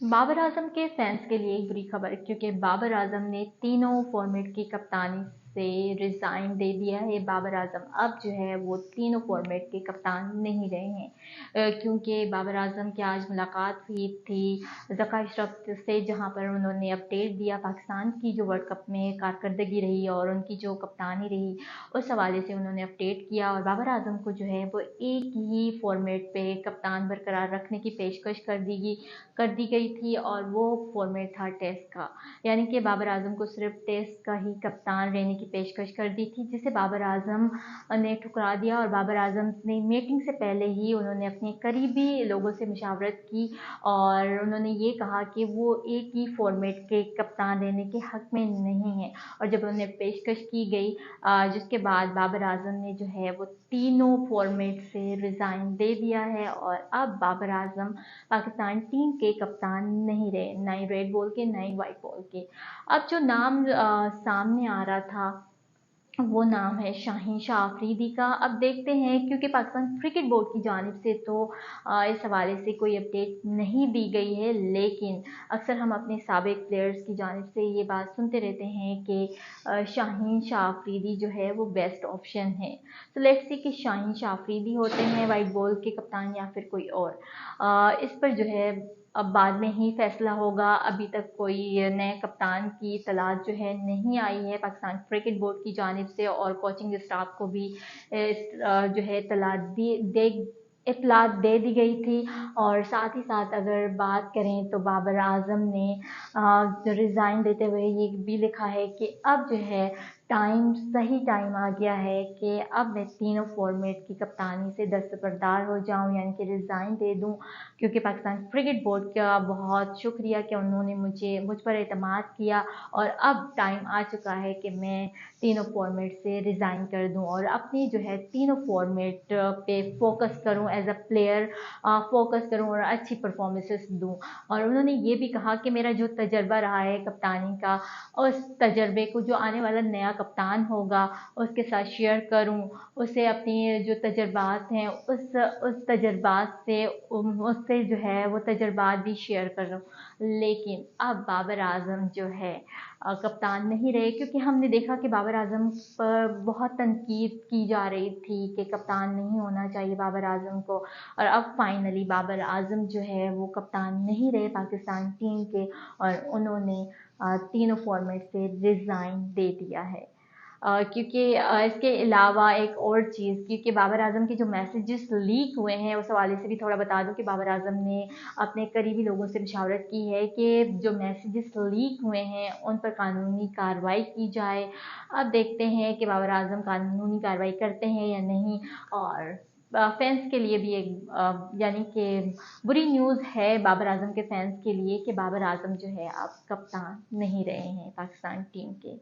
बाबर आजम के फैंस के लिए एक बुरी खबर, क्योंकि बाबर आजम ने तीनों फॉर्मेट की कप्तानी से रिज़ाइन दे दिया है। बाबर आजम अब जो है वो तीनों फॉर्मेट के कप्तान नहीं रहे हैं, क्योंकि बाबर आजम की आज मुलाकात हुई थी ज़फ़र अशरफ से, जहां पर उन्होंने अपडेट दिया पाकिस्तान की जो वर्ल्ड कप में कारकर्दगी रही और उनकी जो कप्तानी रही, उस हवाले से उन्होंने अपडेट किया। और बाबर आजम को जो है वो एक ही फॉर्मेट पे कप्तान बरकरार रखने की पेशकश कर दी गई थी, और वो फॉर्मेट था टेस्ट का। यानी कि बाबर आजम को सिर्फ टेस्ट का ही कप्तान रहने की पेशकश कर दी थी, जिसे बाबर आजम ने ठुकरा दिया। और बाबर आजम ने मीटिंग से पहले ही उन्होंने अपने करीबी लोगों से मशावरत की और उन्होंने ये कहा कि वो एक ही फॉर्मेट के कप्तान रहने के हक में नहीं है। और जब उन्हें पेशकश की गई, जिसके बाद बाबर आजम ने जो है वो तीनों फॉर्मेट से रिज़ाइन दे दिया है, और अब बाबर आजम पाकिस्तान टीम के कप्तान नहीं रहे, ना ही रेड बॉल के ना ही वाइट बॉल के। अब जो नाम सामने आ रहा था वो नाम है शाहीन शाह अफरीदी का। अब देखते हैं, क्योंकि पाकिस्तान क्रिकेट बोर्ड की जानिब से तो इस हवाले से कोई अपडेट नहीं दी गई है, लेकिन अक्सर हम अपने साबिक प्लेयर्स की जानिब से ये बात सुनते रहते हैं कि शाहीन शाह अफरीदी जो है वो बेस्ट ऑप्शन है। तो लेट्स सी कि शाहीन शाह अफरीदी होते हैं वाइट बॉल के कप्तान या फिर कोई और। इस पर जो है अब बाद में ही फैसला होगा। अभी तक कोई नए कप्तान की तलाश जो है नहीं आई है पाकिस्तान क्रिकेट बोर्ड की जानिब से, और कोचिंग स्टाफ को भी जो है इत्तलात दे दी गई थी। और साथ ही साथ अगर बात करें तो बाबर आजम ने रिज़ाइन देते हुए ये भी लिखा है कि अब जो है सही टाइम आ गया है कि अब मैं तीनों फॉर्मेट की कप्तानी से दस्तबरदार हो जाऊं, यानी कि रिज़ाइन दे दूं। क्योंकि पाकिस्तान क्रिकेट बोर्ड का बहुत शुक्रिया कि उन्होंने मुझ पर एतमाद किया, और अब टाइम आ चुका है कि मैं तीनों फॉर्मेट से रिज़ाइन कर दूं और अपनी जो है तीनों फॉर्मेट पे फोकस करूं, एज अ प्लेयर फोकस करूं और अच्छी परफॉर्मेंसेस दूं। और उन्होंने ये भी कहा कि मेरा जो तजर्बा रहा है कप्तानी का, उस तजर्बे को जो आने वाला नया कप्तान होगा उसके साथ शेयर करूं, उसे अपनी जो तजर्बात हैं उस तजर्बात से उससे जो है वो तजर्बात भी शेयर करूं। लेकिन अब बाबर आजम जो है कप्तान नहीं रहे, क्योंकि हमने देखा कि बाबर आजम पर बहुत तनकीद की जा रही थी कि कप्तान नहीं होना चाहिए बाबर आजम को। और अब फाइनली बाबर आजम जो है वो कप्तान नहीं रहे पाकिस्तान टीम के, और उन्होंने तीनों फॉर्मेट से रिज़ाइन दे दिया है। क्योंकि इसके अलावा एक और चीज़, क्योंकि बाबर आजम के जो मैसेजेस लीक हुए हैं उस हवाले से भी थोड़ा बता दूं कि बाबर आजम ने अपने करीबी लोगों से मशावरत की है कि जो मैसेजेस लीक हुए हैं उन पर कानूनी कार्रवाई की जाए। अब देखते हैं कि बाबर आजम कानूनी कार्रवाई करते हैं या नहीं। और फैंस के लिए भी एक यानी कि बुरी न्यूज़ है बाबर आजम के फैंस के लिए कि बाबर आजम जो है अब कप्तान नहीं रहे हैं पाकिस्तान टीम के।